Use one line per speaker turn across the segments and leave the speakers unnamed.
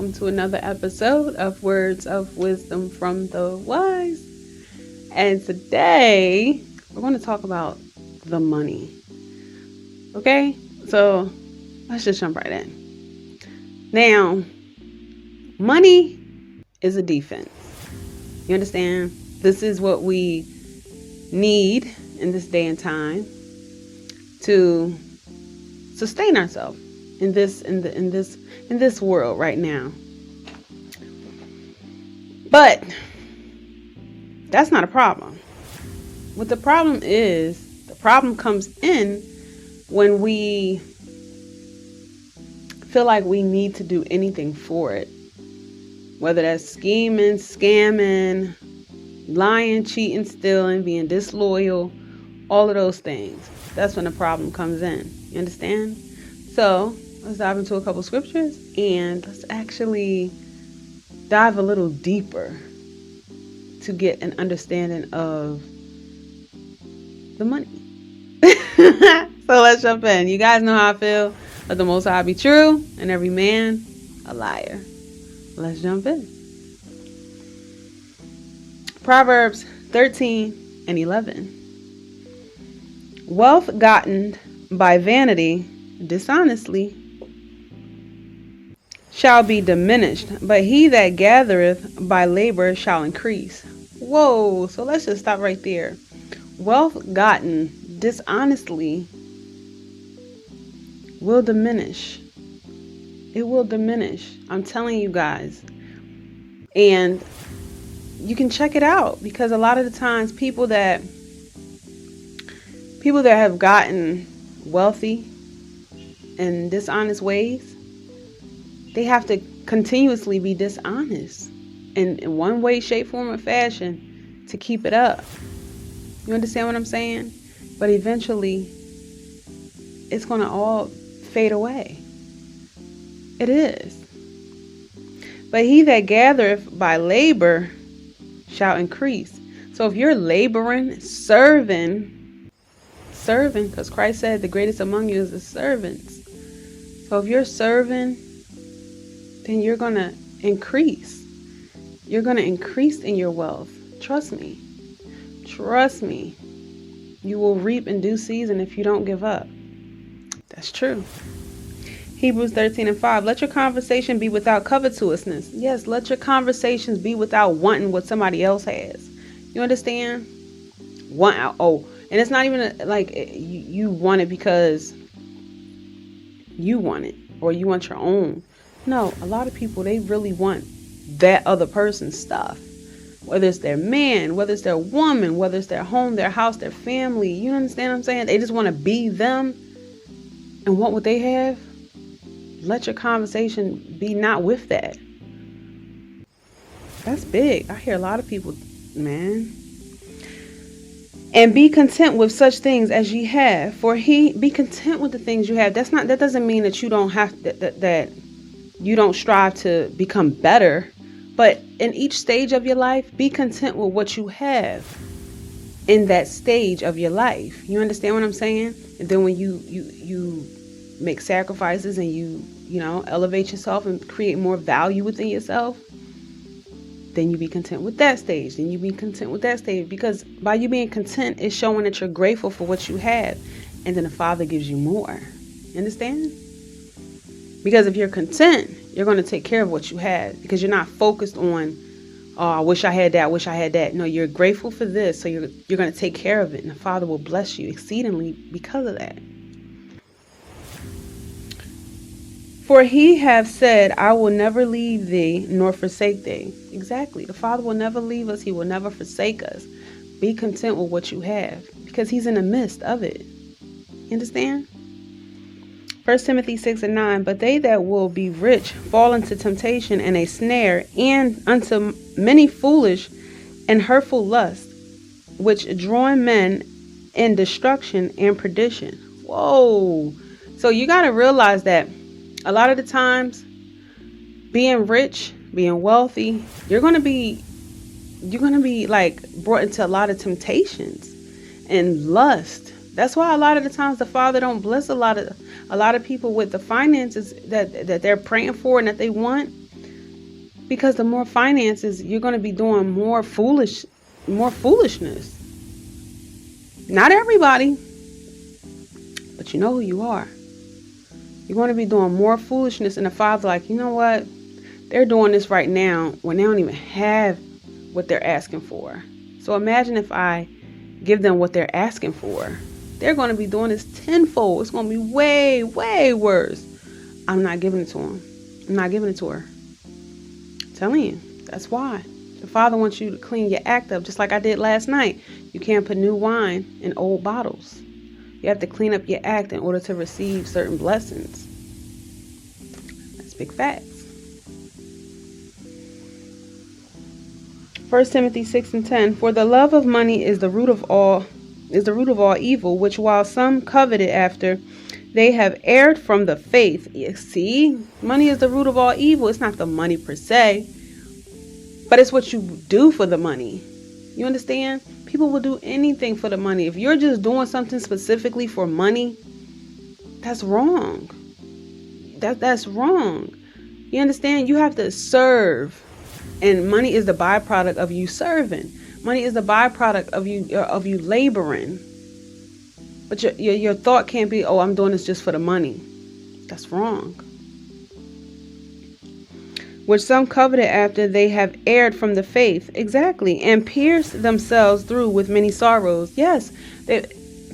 welcome to another episode of Words of Wisdom from the Wise. And today we're going to talk about the money. Okay, so let's just jump right in. Now, money is a defense. You understand? This is what we need in this day and time to sustain ourselves in this world right now. But that's not a problem. What the problem comes in when we feel like we need to do anything for it. Whether that's scheming, scamming, lying, cheating, stealing, being disloyal, all of those things. That's when the problem comes in. You understand? So let's dive into a couple scriptures and let's actually dive a little deeper to get an understanding of the money. So let's jump in. You guys know how I feel. Let the Most High be true and every man a liar. Let's jump in. Proverbs 13 and 11. Wealth gotten by vanity, dishonestly, shall be diminished, but he that gathereth by labor shall increase. Whoa, so let's just stop right there. Wealth gotten dishonestly will diminish. It will diminish. I'm telling you guys. And you can check it out, because a lot of the times people that have gotten wealthy in dishonest ways, they have to continuously be dishonest in one way, shape, form, or fashion to keep it up. You understand what I'm saying? But eventually it's going to all fade away. It is. But he that gathereth by labor shall increase. So if you're laboring, serving, because Christ said the greatest among you is the servants. So if you're serving, then you're going to increase. You're going to increase in your wealth. Trust me. Trust me. You will reap in due season if you don't give up. That's true. Hebrews 13 and 5. Let your conversation be without covetousness. Yes, let your conversations be without wanting what somebody else has. You understand? And it's not even like you want it because you want it or you want your own. No, a lot of people, they really want that other person's stuff. Whether it's their man, whether it's their woman, whether it's their home, their house, their family. You understand what I'm saying? They just want to be them and want what they have. Let your conversation be not with that. That's big. I hear a lot of people, man. And be content with such things as ye have. Be content with the things you have. That doesn't mean that you don't have that you don't strive to become better. But in each stage of your life, be content with what you have in that stage of your life. You understand what I'm saying? And then when you make sacrifices and you elevate yourself and create more value within yourself, then you be content with that stage. Then you be content with that stage. Because by you being content, it's showing that you're grateful for what you have. And then the Father gives you more. You understand? Because if you're content, you're going to take care of what you have. Because you're not focused on, oh, I wish I had that, I wish I had that. No, you're grateful for this. So you're going to take care of it. And the Father will bless you exceedingly because of that. For he have said, I will never leave thee nor forsake thee. Exactly. The Father will never leave us. He will never forsake us. Be content with what you have because he's in the midst of it. You understand? 1 Timothy 6 and 9. But they that will be rich fall into temptation and a snare, and unto many foolish and hurtful lusts, which drawing men in destruction and perdition. Whoa. So you got to realize that a lot of the times, being rich, being wealthy, you're going to be like brought into a lot of temptations and lust. That's why a lot of the times the Father don't bless a lot of people with the finances that they're praying for and that they want, Because the more finances, you're going to be doing more foolishness. Not everybody, but you know who you are. You're going to be doing more foolishness, and the Father's like, you know what? They're doing this right now when they don't even have what they're asking for. So imagine if I give them what they're asking for. They're going to be doing this tenfold. It's going to be way, way worse. I'm not giving it to them. I'm not giving it to her. I'm telling you, that's why. The Father wants you to clean your act up, just like I did last night. You can't put new wine in old bottles. You have to clean up your act in order to receive certain blessings. That's big facts. 1 Timothy 6:10. For the love of money is the root of all evil, which while some coveted after, they have erred from the faith. You see, money is the root of all evil. It's not the money per se, but it's what you do for the money. You understand? People will do anything for the money. If you're just doing something specifically for money, that's wrong. That's wrong. You understand? You have to serve. And money is the byproduct of you serving. Money is the byproduct of you laboring. But your thought can't be, oh, I'm doing this just for the money. That's wrong. Which some coveted after, they have erred from the faith. Exactly. And pierced themselves through with many sorrows. Yes, they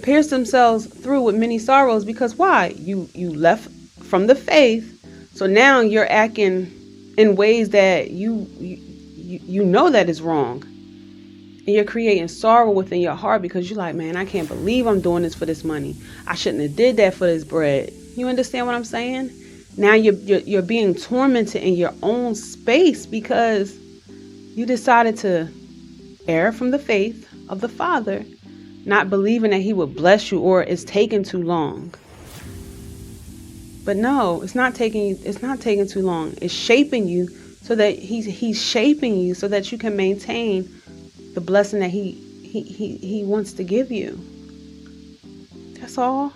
pierced themselves through with many sorrows. Because why? You left from the faith. So now you're acting in ways that you know that is wrong. And you're creating sorrow within your heart because you're like, man, I can't believe I'm doing this for this money. I shouldn't have did that for this bread. You understand what I'm saying? Now you're being tormented in your own space because you decided to err from the faith of the Father, not believing that he would bless you, or it's taking too long. But no, it's not taking too long. It's shaping you so that he's shaping you so that you can maintain the blessing that he wants to give you. That's all.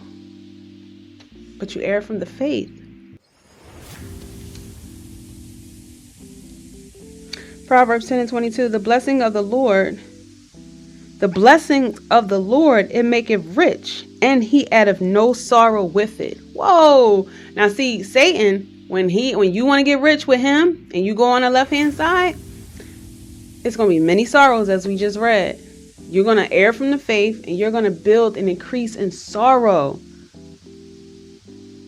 But you err from the faith. Proverbs 10:22. The blessing of the Lord, it maketh rich, and he addeth no sorrow with it. Whoa. Now see, Satan, when you want to get rich with him and you go on the left-hand side, it's going to be many sorrows, as we just read. You're going to err from the faith, and you're going to build an increase in sorrow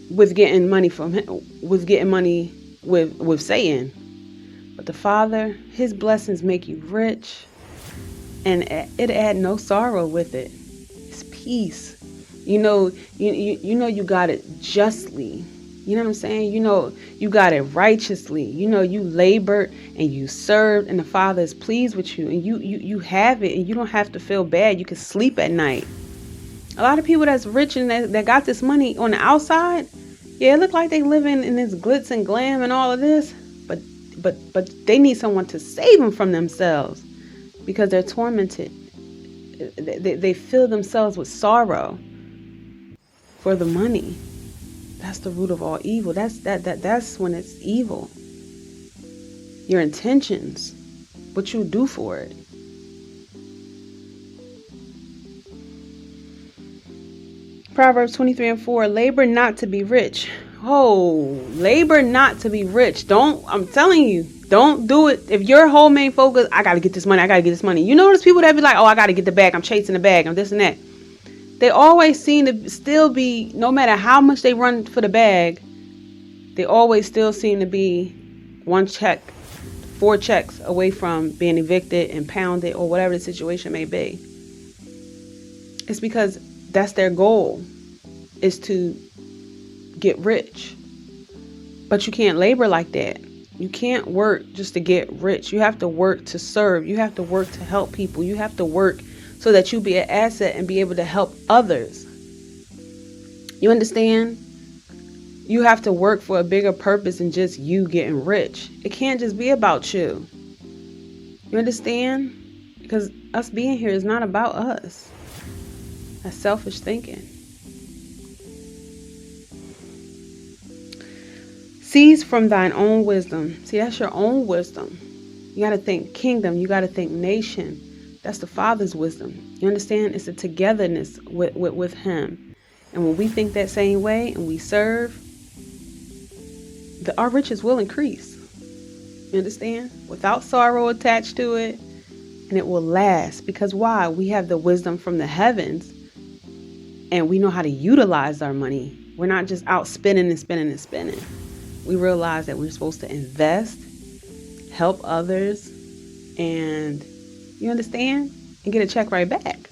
with getting money from him, with getting money with Satan. But the Father, his blessings make you rich, and it add no sorrow with it. It's peace. You know you got it justly. You know what I'm saying? You know you got it righteously. You know you labored and you served, and the Father is pleased with you, and you have it, and you don't have to feel bad. You can sleep at night. A lot of people that's rich and that got this money on the outside, yeah, it look like they living in this glitz and glam and all of this, but they need someone to save them from themselves because they're tormented. They fill themselves with sorrow for the money. That's the root of all evil. That's when it's evil. Your intentions, what you do for it. Proverbs 23:4. Labor not to be rich. Oh, labor not to be rich. I'm telling you, don't do it. If your whole main focus, I got to get this money. You know those people that be like, oh, I got to get the bag. I'm chasing the bag. I'm this and that. They always seem to still be, no matter how much they run for the bag, they always still seem to be 4 checks away from being evicted, impounded, or whatever the situation may be. It's because that's their goal, is to get rich. But you can't labor like that. You can't work just to get rich. You have to work to serve. You have to work to help people. You have to work so that you be an asset and be able to help others. You understand? You have to work for a bigger purpose than just you getting rich. It can't just be about you. You understand? Because us being here is not about us. That's selfish thinking. Cease from thine own wisdom. See, that's your own wisdom. You got to think kingdom. You got to think nation. That's the Father's wisdom. You understand? It's a togetherness with him. And when we think that same way and we serve, our riches will increase. You understand? Without sorrow attached to it. And it will last. Because why? We have the wisdom from the heavens. And we know how to utilize our money. We're not just out spending and spending and spending. We realize that we're supposed to invest, help others, and you understand? And get a check right back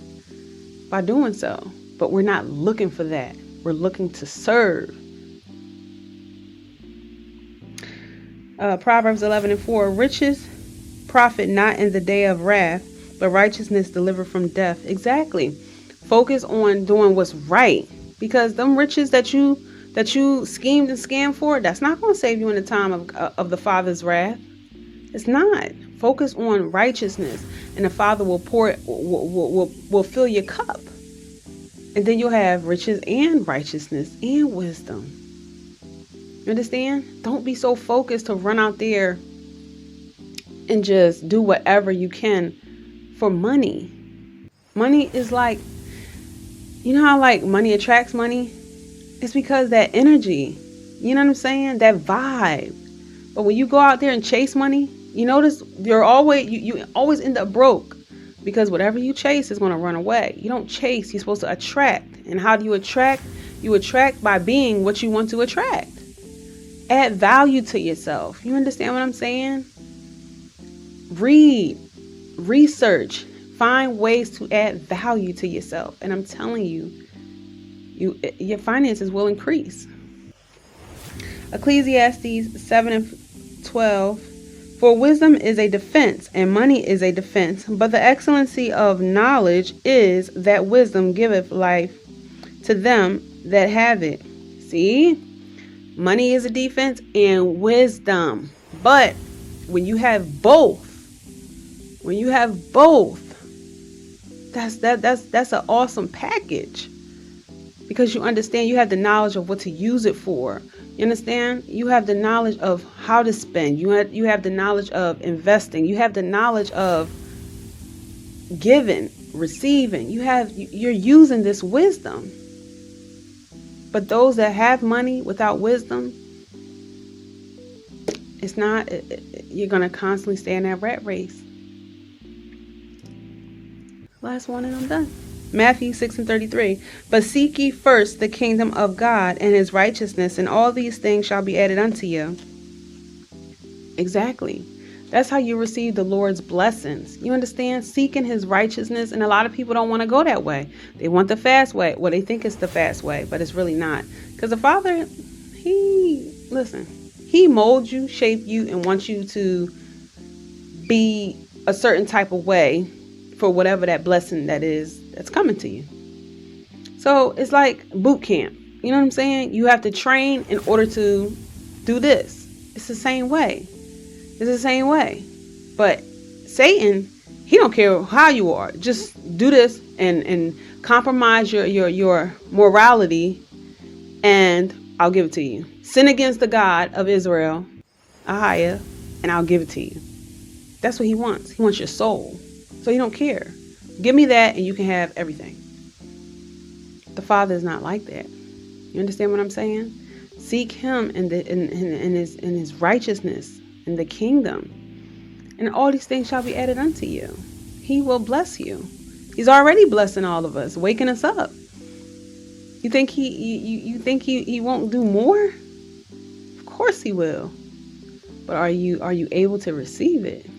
by doing so. But we're not looking for that. We're looking to serve. Proverbs 11:4, riches profit not in the day of wrath, but righteousness deliver from death. Exactly. Focus on doing what's right, because them riches that you schemed and scammed for, that's not going to save you in the time of the Father's wrath. It's not. Focus on righteousness, and the Father will will fill your cup, and then you'll have riches and righteousness and wisdom. You understand? Don't be so focused to run out there and just do whatever you can for money. Money is like, you know how like money attracts money? It's because that energy, you know what I'm saying? That vibe. But when you go out there and chase money, you notice you always end up broke, because whatever you chase is going to run away. You don't chase, you're supposed to attract. And how do you attract? You attract by being what you want to attract. Add value to yourself. You understand what I'm saying? Read, research, find ways to add value to yourself. And I'm telling you, your finances will increase. Ecclesiastes 7:12. For wisdom is a defense, and money is a defense. But the excellency of knowledge is that wisdom giveth life to them that have it. See? Money is a defense and wisdom. But when you have both, that's an awesome package. Because you understand, you have the knowledge of what to use it for. You understand? You have the knowledge of how to spend. You have the knowledge of investing. You have the knowledge of giving, receiving. You're using this wisdom. But those that have money without wisdom, you're going to constantly stay in that rat race. Last one and I'm done. Matthew 6:33. But seek ye first the kingdom of God and his righteousness, and all these things shall be added unto you. Exactly. That's how you receive the Lord's blessings. You understand? Seeking his righteousness. And a lot of people don't want to go that way. They want the fast way. Well, they think it's the fast way, but it's really not. Because the Father, he molds you, shaped you, and wants you to be a certain type of way for whatever that blessing that's coming to you. So it's like boot camp. You know what I'm saying? You have to train in order to do this. It's the same way. It's the same way. But Satan, he don't care how you are. Just do this and compromise your morality, and I'll give it to you. Sin against the God of Israel, Ahia, and I'll give it to you. That's what he wants. He wants your soul. So he don't care. Give me that and you can have everything. The Father is not like that. You understand what I'm saying? Seek him in his righteousness, in the kingdom, and all these things shall be added unto you. He will bless you. He's already blessing all of us, waking us up. You think he won't do more? Of course he will. But are you able to receive it?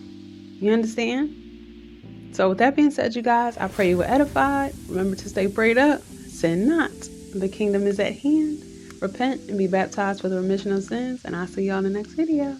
You understand? So with that being said, you guys, I pray you were edified. Remember to stay prayed up. Sin not. The kingdom is at hand. Repent and be baptized for the remission of sins. And I'll see y'all in the next video.